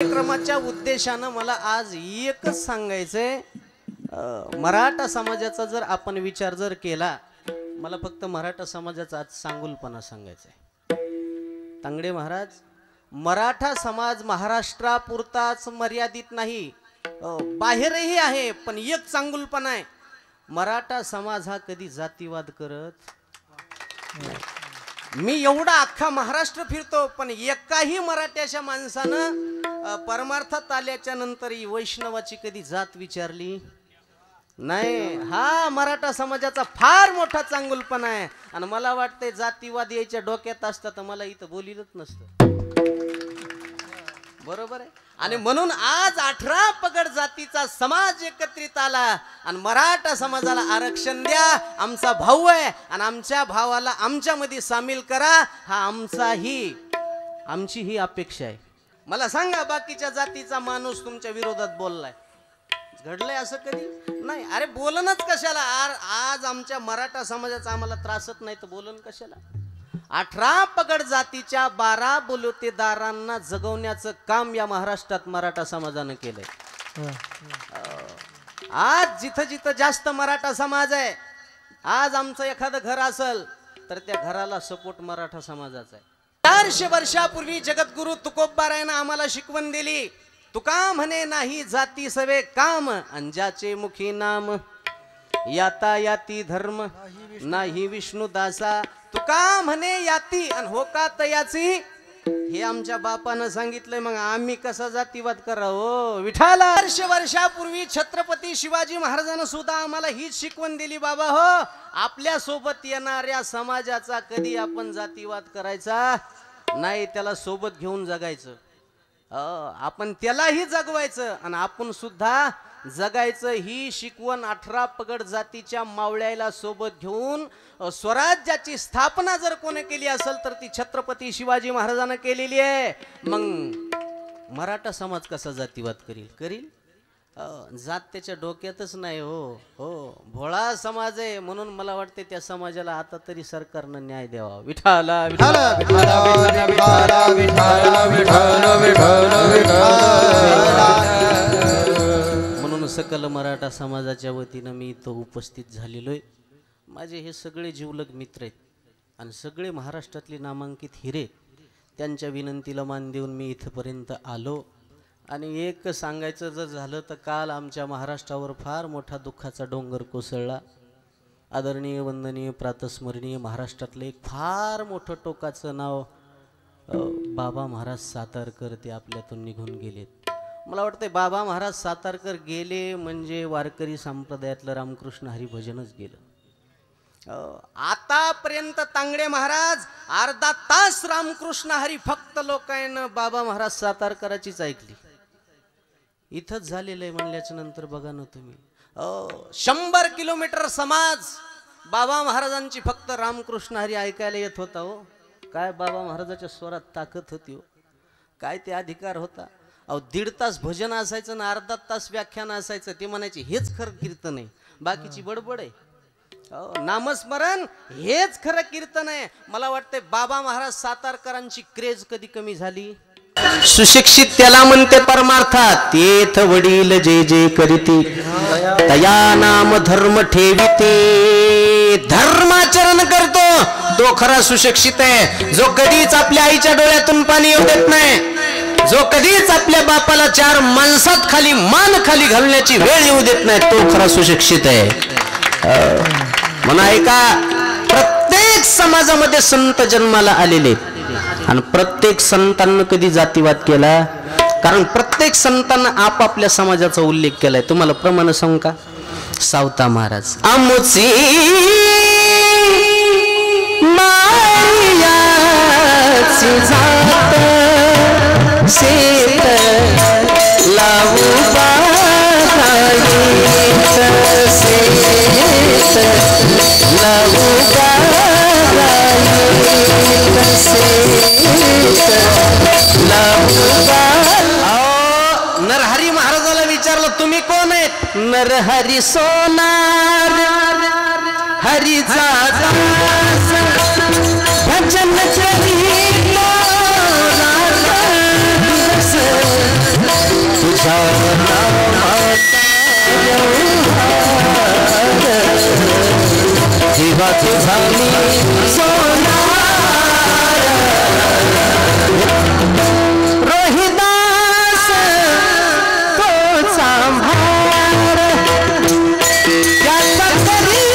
कार्यक्रमाच्या उद्देशानं मला आज एकच सांगायचंय, मराठा समाजाचा जर आपण विचार जर केला, मला फक्त मराठा समाजाचा आज सांगुलपणा सांगायचंय। तांगडे महाराज, मराठा समाज महाराष्ट्रापुरताच मर्यादित नाही, बाहेरही आहे, पण एक चांगुलपणा आहे, मराठा समाज हा कधी जातीवाद करत नाही। मी एवढा अख्खा महाराष्ट्र फिरतो, पण एकाही मराठ्याच्या माणसानं परमार्थात आल्याच्या नंतर वैष्णवाची कधी जात विचारली नाही। हा मराठा समाजाचा फार मोठा चांगुलपणा आहे। आणि मला वाटतंय जातीवाद यायच्या डोक्यात असतं तर मला इथं बोलिलच नसतं, बरोबर आहे। आणि म्हणून आज 18 पगड जातीचा समाज एकत्रित आला आणि मराठा समाजाला आरक्षण द्या, आमचा भाऊ आहे आणि आमच्या भावाला आमच्यामध्ये सामील करा, हा आमची ही अपेक्षा आहे। मला सांगा, बाकीच्या जातीचा माणूस तुमच्या विरोधात बोललाय, घडलंय असं कधी नाही? अरे बोलणच कशाला, आज आमच्या मराठा समाजाचा आम्हाला त्रासत नाही तर बोलन कशाला? 18 पगड जातीच्या 12 बलुतेदारांना जगवण्याचं काम या महाराष्ट्रात मराठा समाजानं केलंय। आज जिथं जिथं जास्त मराठा समाज आहे, आज आमचं एखादं घर असेल तर त्या घराला सपोर्ट मराठा समाजाचा आहे। 400 वर्षापूर्वी जगद्गुरु तुकोबारायानं आम्हाला शिकवण दिली, तुका म्हणे नाही जाती सवे काम, अंजाचे मुखी नाम, याता याती धर्म नाही विष्णू दासा, तुका म्हणे याती आणि होका तयाची, हे आमच्या बापानं सांगितलंय, मग आम्ही कसा जातीवाद करावं? विठाला 400 वर्षापूर्वी छत्रपती शिवाजी महाराजांना सुद्धा आम्हाला हीच शिकवण दिली, बाबा हो, आपल्या सोबत येणाऱ्या समाजाचा कधी आपण जातीवाद करायचा नाही, त्याला सोबत घेऊन जगायचं, आपण त्यालाही जगवायचं आणि आपण सुद्धा जगायचं। ही शिकवण 18 पगड जातीच्या मावळ्याला सोबत घेऊन स्वराज्याची स्थापना जर कोणी केली असेल तर ती छत्रपती शिवाजी महाराजांना केलेली आहे। मग मराठा समाज कसा जातीवाद करील? जात त्याच्या डोक्यातच नाही। हो भोळा समाज आहे, म्हणून मला वाटते त्या समाजाला आता तरी सरकारनं न्याय द्यावा। विठाला विठाला विठाला विठाला विठाला म्हणून सकल मराठा समाजाच्या वतीनं मी इथं उपस्थित झालेलो आहे। माझे हे सगळे जीवलग मित्र आहेत आणि सगळे महाराष्ट्रातले नामांकित हिरे, त्यांच्या विनंतीला मान देऊन मी इथपर्यंत आलो। आणि एक सांगायचं जर झालं तर काल आमच्या महाराष्ट्रावर फार मोठा दुःखाचा डोंगर कोसळला। आदरणीय वंदनीय प्रातस्मरणीय महाराष्ट्रातलं एक फार मोठं टोकाचं नाव बाबा महाराज सातारकर ते आपल्यातून निघून गेलेत। मला वाटतं बाबा महाराज सातारकर गेले म्हणजे वारकरी संप्रदायातलं रामकृष्ण हरिभजनच गेलं। आतापर्यंत तांगडे महाराज अर्धा तास रामकृष्ण हरी फक्त लोकांना बाबा महाराज सातारकराचीच ऐकली। इथंच झालेलं आहे म्हणल्याच्या नंतर बघा ना तुम्ही, 100 किलोमीटर समाज बाबा महाराजांची फक्त रामकृष्ण हरी ऐकायला येत होता। हो काय बाबा महाराजाच्या स्वरात ताकद होती, हो काय ते अधिकार होता। 1.5 तास भजन असायचं ना, अर्धा तास व्याख्यान असायचं, ते म्हणायचे हेच खरं कीर्तन आहे, बाकीची बडबड आहे, नामस्मरण हेच खरं कीर्तन आहे। मला वाटतंय बाबा महाराज सातारकरांची क्रेज कधी कमी झाली? सुशिक्षित त्याला म्हणते परमार्थात, तेथ वडील जे जे करीती, तया नाम धर्म ठेविते, धर्माचरण करतो तो खरा सुशिक्षित आहे। जो कधीच आपल्या आईच्या डोळ्यातून पाणी येऊ देत नाही, जो कधीच आपल्या बापाला 4 माणसात खाली मान खाली घालण्याची वेळ येऊ देत नाही, तो खरा सुशिक्षित आहे। म्हणून ऐका, प्रत्येक समाजामध्ये संत जन्माला आलेले आणि प्रत्येक संतांना कधी जातीवाद केला? कारण प्रत्येक संतांना आपापल्या समाजाचा उल्लेख केलाय। तुम्हाला प्रमाण सांगू का? सावता महाराज आमुची मायाची जात शेत लावू बागायत, शेत लावू नरहरी महाराजाला विचारलं तुम्ही कोण आहेत? नरहरी सोनार हरीचा दास, भजन करी झाली सोनार रोहिदास तो सांभार त्याचा करी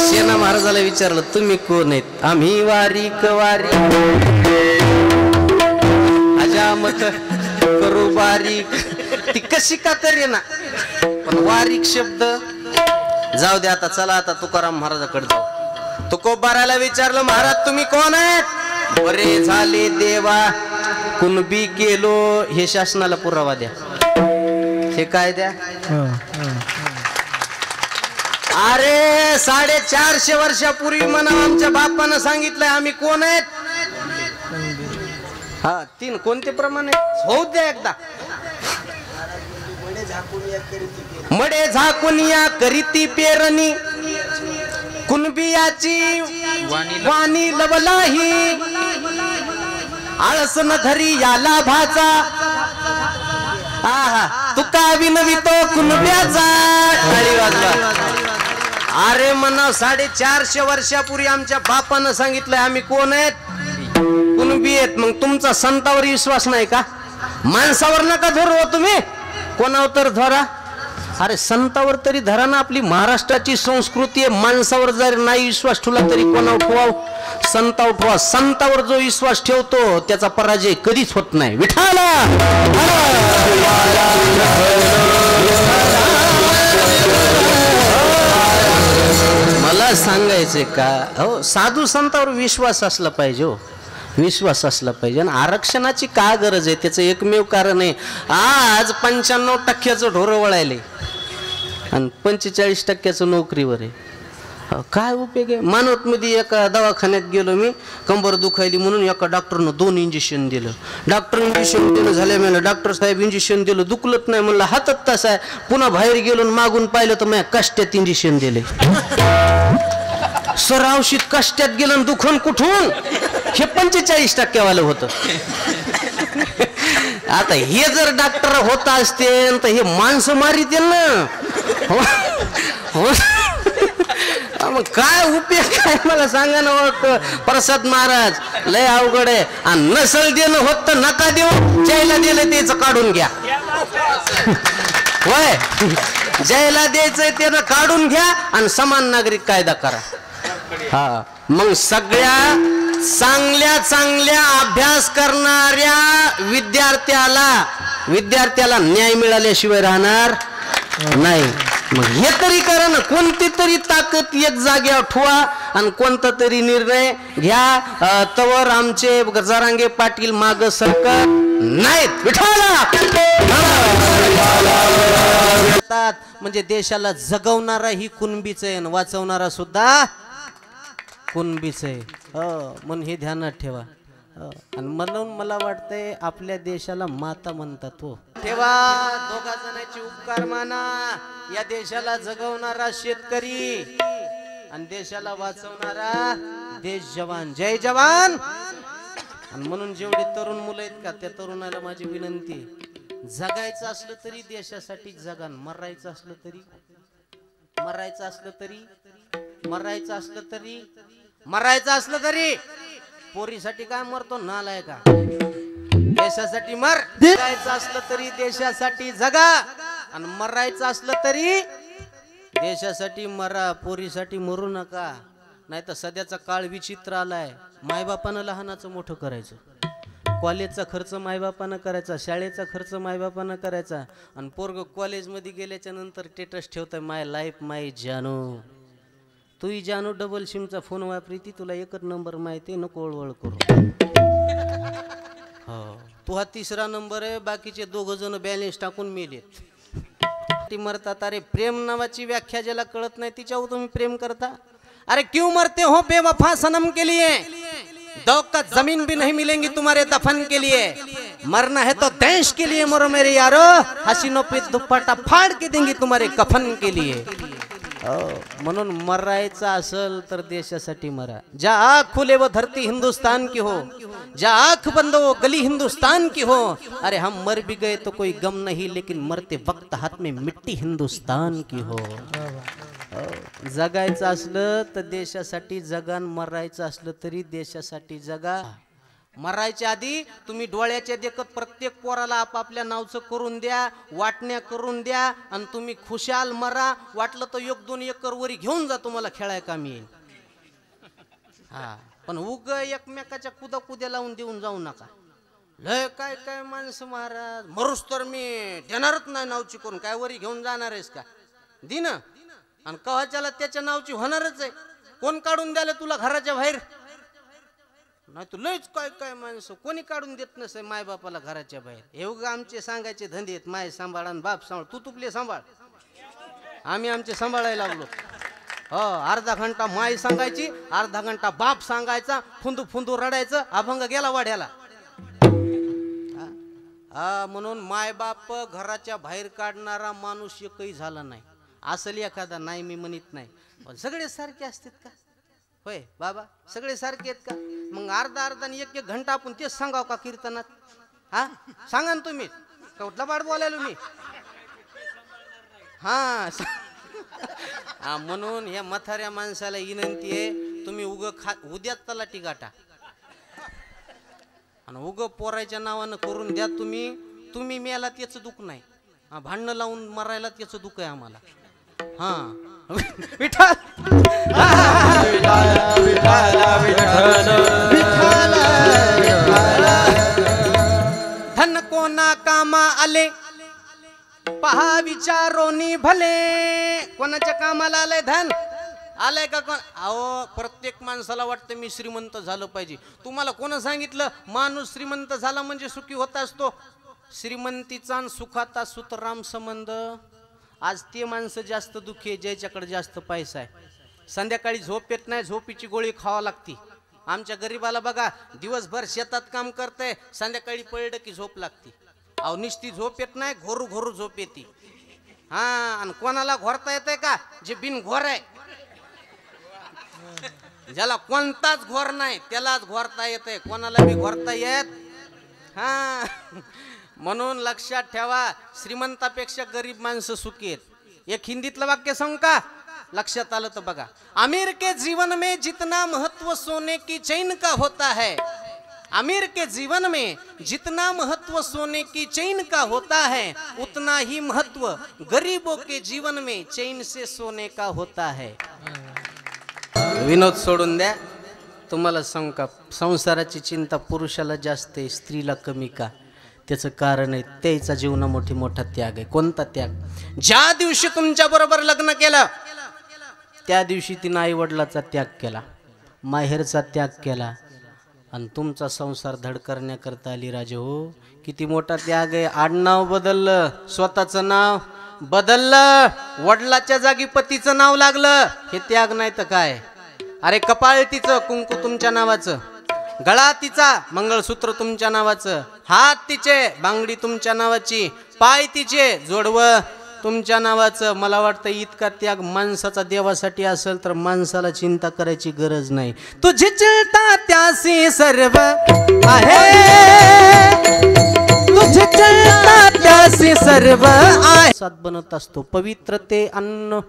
सेना महाराजाला विचारलं तुम्ही कोण आहेत? आम्ही वारीक वारी अजामत करू बारीक ती कशी का करेना पण वारीक शब्द जाऊ दे. आता चला आता तुकाराम महाराजाकडे जाऊ. तुकोबाराला विचारलं महाराज तुम्ही कोण आहेत? बरे झाले देवा कुणबी केलो. हे शासनाला पुरावा द्या. हे काय द्या? अरे 450 वर्षापूर्वी म्हणा आमच्या बापानं सांगितलंय आम्ही कोण आहेत. हा 3 कोणते प्रमाण आहेत होऊ द्या एकदा. मडे झाकुनिया करीती पेरणी कुणबियाची वाणी लवलाही आळस न धरी याला भाचा. आहा तुका विनवितो कुणब्याचा. टाळी वाजवा. अरे म्हणा 450 वर्षापूर्वी आमच्या बापानं सांगितलंय आम्ही कोण आहेत? कुणबी आहेत. मग तुमचा संतावर विश्वास नाही का? माणसावर नका धरू हो तुम्ही, कोणावर तर धरा. अरे संतावर तरी धरा ना. आपली महाराष्ट्राची संस्कृती आहे. माणसावर जर नाही विश्वास ठेवला तरी कोणावर ठेवाव? संतावर ठेवा. संतावर जो विश्वास ठेवतो त्याचा पराजय कधीच होत नाही. विठाला मला सांगायचंय का हो साधू संतावर विश्वास असला पाहिजे. हो विश्वास असला पाहिजे. आणि आरक्षणाची का गरज आहे? त्याचं एकमेव कारण आहे आज 95% ढोरं वळायले आणि 45% नोकरीवर आहे. काय उपयोग आहे? मानवत मध्ये एका दवाखान्यात गेलो मी. कंबर दुखायली म्हणून एका डॉक्टरनं 2 इंजेक्शन दिलं. डॉक्टर इंजेक्शन दिलं झाल्या मला डॉक्टर साहेब इंजेक्शन दिलं दुखलत नाही म्हणलं हातात तसा आहे. पुन्हा बाहेर गेलो मागून पाहिलं तर माझ्या कष्ट्यात इंजेक्शन दिले. सर औषध कष्ट्यात गेलं दुखून कुठून? हे 45% वालं होतं. आता हे जर डॉक्टर होत असते तर हे माणसं मारित ना. मग काय उपयोग काय मला सांगा ना. प्रसाद महाराज लय अवघड आहे. आणि नसल देणं होत तर नका देऊ. ज्याला दिलं त्याच काढून घ्या. होय ज्याला द्यायचंय त्यानं काढून घ्या आणि समान नागरिक कायदा करा. हा मग सगळ्या चांगल्या अभ्यास करणाऱ्या विद्यार्थ्याला न्याय मिळाल्याशिवाय राहणार नाही. मग हे तरी करा ना. कोणती तरी ताकद एक जागेवर ठेवा आणि कोणता तरी निर्णय घ्या. तवर आमचे जरांगे पाटील माग सरकार नाहीत. म्हणजे देशाला जगवणारा ही कुणबीच आहे वाचवणारा सुद्धा कुणबीच आहे. म्हणून हे ध्यानात ठेवा. आणि म्हणून मला वाटतंय आपल्या देशाला माता म्हणतात. हो ठेवा. दोघा जणांची उपकार माना. या देशाला जगवणारा शेतकरी आणि देशाला वाचवणारा देश जवान. जय जवान. आणि म्हणून जेवढे तरुण मुलं आहेत का त्या तरुणाला माझी विनंती जगायचं असलं तरी देशासाठी जगान. मरायचं असलं तरी पोरीसाठी काय मरतो नालाय का? देशासाठी मर. जगायचं असलं तरी देशासाठी जगा आणि मरायचं असलं तरी देशासाठी मरा. पोरीसाठी मरू नका. नाही तर सध्याचा काळ विचित्र आलाय. मायबापानं लहानाचं मोठं करायचं. कॉलेजचा खर्च मायबापानं करायचा. शाळेचा खर्च मायबापानं करायचा. आणि पोरग कॉलेजमध्ये गेल्याच्या नंतर स्टेटस ठेवताय माय लाईफ माय जानू. तूही जानू डबल सिमचा फोन वापरती. तुला एकच नंबर माहिती नको वळवळ करू. हो तू हा 3रा नंबर आहे. बाकीचे 2 जण बॅलेन्स टाकून मेलेत. मरतात. अरे प्रेम नावाची व्याख्या ज्याला कळत नाही तिच्यावर तुम्ही प्रेम करता. अरे क्यों मरते हो बेवफा सनम के लिए? दो का जमीन भी नहीं मिलेंगी तुम्हारे दफन के लिए. मरना है तो देश के लिए मरो मेरे यारो. हसीनों पे दुपट्टा फाड़ के देंगी तुम्हारे कफन के लिए. म्हणून मरायचं असल तर देशासाठी मरा. ज्या आँख खुले वो धरती हिंदुस्तान की हो, ज्या आँख बंद वो गली हिंदुस्तान की हो. अरे हम मर भी गए तो कोई गम नहीं, लेकिन मरते वक्त हाथ में मिट्टी हिंदुस्तान की हो. जगायचं असलं तर देशासाठी जगा, मरायचं असलं तरी देशासाठी जगा. मरायच्या आधी तुम्ही डोळ्याच्या देखत प्रत्येक पोराला आपापल्या नावचं करून द्या, वाटण्या करून द्या, आणि तुम्ही खुशाल मरा. वाटलं तर 1-2 एकर वरी घेऊन जा, तुम्हाला खेळाय कामी येईल. हा, पण उग एकमेकाच्या कुद्या लावून देऊन जाऊ नका. लय काय काय माणसं महाराज, मरूस तर मी देणारच नाही नावची करून. काय वरी घेऊन जाणार आहेस का? दिन आणि कवाच्याला त्याच्या नावची होणारच आहे. कोण काढून द्याले तुला घराच्या बाहेर? नाही तू लयच काय काय माणसं, कोणी काढून देत नसे माय बापाला घराच्या बाहेर. हे उगा आमचे सांगायचे धंदे आहेत, माय सांभाळ आणि बाप सांभाळ. तू तुपले सांभाळ, आम्ही आमचे सांभाळायला लागलो. हो, अर्धा घंटा माय सांगायची, अर्धा घंटा बाप सांगायचा, फुंदू फुंदू रडायचं, अभंग गेला वाड्याला. हा, म्हणून माय बाप घराच्या बाहेर काढणारा माणूस एकही झाला नाही. असेल एखादा, नाही मी म्हणत नाही, पण सगळे सारखे असतात का? होय बाबा, सगळे सारखे आहेत का? मग अर्धा अर्धा आणि 1-1 घंटा आपण तेच सांगाव का कीर्तनात? हा, सांगा ना तुम्ही. कवटला बाड बोलायलो मी. हा, म्हणून या म्हाताऱ्या माणसाला विनंती आहे, तुम्ही उद्या तलाठी गाठा आणि उग पोरायच्या नावानं करून द्या. तुम्ही मेला त्याचं दुःख नाही, भांडणं लावून मरायला त्याचं दुःख आहे आम्हाला. हा, विठ्ठल धन कोणा कामा आले पहा विचारोनी भले. कोणाच्या कामाला आलंय धन? आलंय का कोण? अहो, प्रत्येक माणसाला वाटतं मी श्रीमंत झालं पाहिजे. तुम्हाला कोण सांगितलं माणूस श्रीमंत झाला म्हणजे सुखी होत असतो? श्रीमंतीचा आणि सुखाचा सुतराम संबंध. आज ते माणसं जास्त दुःखी आहे ज्याच्याकडे जास्त पैसा आहे. संध्याकाळी झोप येत नाही, झोपीची गोळी खावा लागती. आमच्या गरीबाला बघा, दिवसभर शेतात काम करते, संध्याकाळी पडलं की झोप लागती. अहो, निस्ती झोप येत नाही, घोरू घोरू झोप येते. हा, आणि कोणाला घोरता येतंय का? जे बिन घोर आहे, ज्याला कोणताच घोर नाही त्यालाच घोरता येतंय, कोणाला बी घोरता येत. हा, म्हणून लक्षात ठेवा, श्रीमंतापेक्षा गरीब माणसं सुखी आहेत. एक हिंदीतलं वाक्य सांगू का? लक्षात आलं तर बघा. अमीर के जीवन में जितना महत्व सोने की चैन का होता है, अमीर के जीवन में जितना महत्व सोने की चैन का होता है, उतना ही महत्व गरीबों के जीवन में चैन से सोने का होता है. विनोद सोडून द्या. तुम्हाला सांगू का, संसाराची चिंता पुरुषाला जास्त आहे, स्त्रीला कमी का? त्याचं कारण आहे त्याचा जीवनामध्ये मोठा त्याग आहे. कोणता त्याग? ज्या दिवशी तुमच्या बरोबर लग्न केलं त्या दिवशी तिनं आई वडिलाचा त्याग केला, माहेरचा त्याग केला, आणि तुमचा संसार धड करण्याकरता आली. राजे हो, किती मोठा त्याग आहे. आडनाव बदललं, स्वतःचं नाव बदललं, वडिलाच्या जागी पतीचं नाव लागलं. हे त्याग नाही तर काय? अरे कपाळ तिचं कुंकू तुमच्या नावाचं, गळा तिचा मंगळसूत्र तुमच्या नावाचं, हात तिचे बांगडी तुमच्या नावाची, पाय तिचे जोडवं तुमच्या नावाचं. मला वाटतं इतका त्याग माणसाचा देवासाठी असेल तर माणसाला चिंता करायची गरज नाही. तुझी चिंता त्यासी सर्व आहे, तुझी चिंता त्यासी सर्व आहे. सात बनत असतो पवित्र ते अन्न,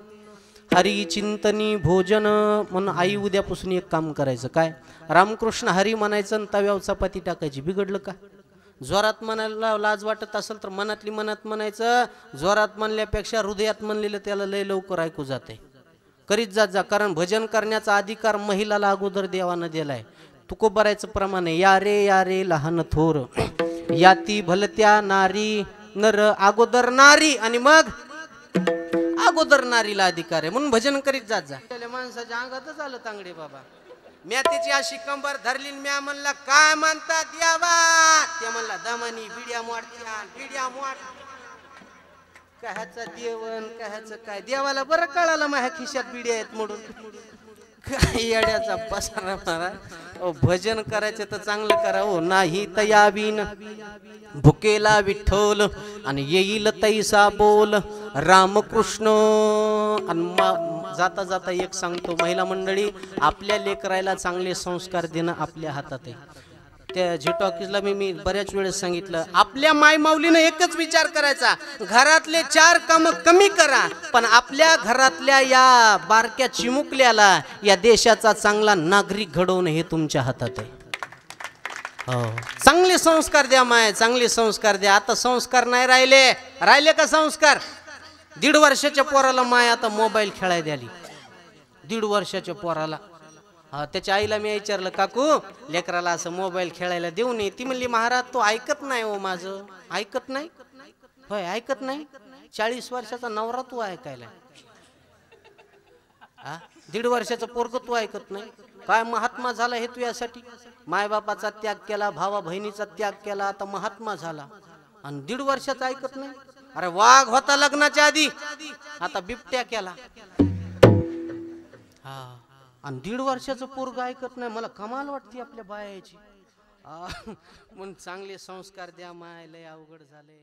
हरी चिंतनी भोजन. म्हणून आई उद्यापासून एक काम करायचं. काय? रामकृष्ण हरी म्हणायचं आणि तव्यावर चपाती टाकायची. बिघडलं का? जोरात म्हणायला लाज वाटत असेल तर मनातली मनात म्हणायचं. जोरात म्हणल्यापेक्षा हृदयात म्हणलेलं त्याला लय लवकर ऐकू जाते. करीत जात जा, कारण भजन करण्याचा अधिकार महिलाला अगोदर देवानं दिलाय. तुकोबारायचं प्रमाण आहे, या रे लहान थोर, याती भलत्या नारी नर अगोदर नारी, आणि मग अगोदर नारीला अधिकार आहे. म्हणून भजन करीत जात जा. माणसाच्या अंगातच आलं तांगडे बाबा. म्या त्याची अशी कंबर धरली, म्या म्हणला काय म्हणतात यावा? ते म्हणला दमानी बिड्या मोडत्या, बिड्या मोड. काह्याचं देवन, काह्याचं काय? देवाला बरं कळालं माझ्या खिशात बिड्या आहेत म्हणून. काय येड्याचा पसारा मारा. भजन करायचं तर चांगलं करा हो, नाही तयावीन भुकेला विठ्ठल आणि येईल तैसा बोल रामकृष्ण आणि जाता जाता एक सांगतो, महिला मंडळी, आपल्या लेकराला चांगले संस्कार देणं आपल्या हातात आहे. त्या झिटॉकीजला मी बऱ्याच वेळेस सांगितलं, आपल्या मायमाऊलीनं एकच विचार करायचा, घरातले 4 काम कमी करा, पण आपल्या घरातल्या या बारक्या चिमुकल्याला या देशाचा चांगला नागरिक घडवणं हे तुमच्या हातात आहे. हो, चांगले संस्कार द्या माय, चांगले संस्कार द्या. आता संस्कार नाही राहिले का संस्कार? 1.5 वर्षाच्या पोराला माय आता मोबाईल खेळायला द्याली. 1.5 वर्षाच्या पोराला. हा, त्याच्या आईला मी विचारलं, काकू लेकराला असं मोबाईल खेळायला देऊ नये. ती म्हणली, महाराज तो ऐकत नाही हो, माझं ऐकत नाही. होय, ऐकत नाही. 40 वर्षाचा नवरा तू ऐकायला, 1.5 वर्षाचं पोरग तू ऐकत नाही. काय महात्मा झाला हे तू यासाठी? मायबापाचा त्याग केला, भावा बहिणीचा त्याग केला, आता महात्मा झाला आणि 1.5 वर्षाचा ऐकत नाही. अरे वाघ होता लग्नाच्या आधी, आता बिबट्या केला. हा, आणि 1.5 वर्षाचं पोरग ऐकत नाही. मला कमाल वाटते आपल्या बायाची. म्हणून चांगले संस्कार द्या माय, लय अवघड झाले.